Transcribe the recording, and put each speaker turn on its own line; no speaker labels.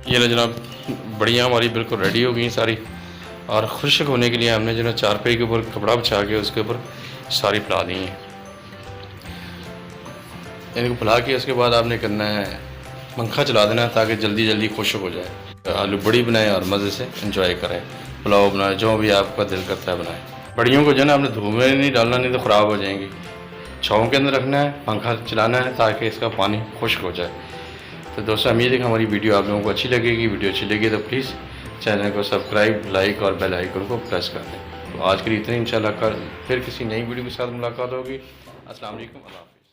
ये ना जनाब बड़ियाँ हमारी बिल्कुल रेडी हो गई सारी, और खुश्क होने के लिए हमने जो ना चारपाई के ऊपर कपड़ा बिछा के उसके ऊपर सारी फैला दी हैं। इनको फैला के उसके बाद आपने करना है पंखा चला देना ताकि जल्दी जल्दी खुश्क हो जाए। आलू बड़ी बनाएं और मज़े से एंजॉय करें, पुलाव बनाएं, जो भी आपका दिल करता है बनाएं। बड़ियों को जो ना आपने धूप में नहीं डालना, नहीं तो ख़राब हो जाएंगी। छाँव के अंदर रखना है, पंखा चलाना है ताकि इसका पानी खुश्क हो जाए। तो दोस्तों उम्मीद है कि हमारी वीडियो आप लोगों को अच्छी लगेगी। वीडियो अच्छी लगी तो प्लीज़ चैनल को सब्सक्राइब, लाइक और बेल आइकन को प्रेस कर दें। तो आज के लिए इतने, इंशाल्लाह कल फिर किसी नई वीडियो के साथ मुलाकात होगी। अस्सलाम वालेकुम, अल्लाह हाफ़िज़।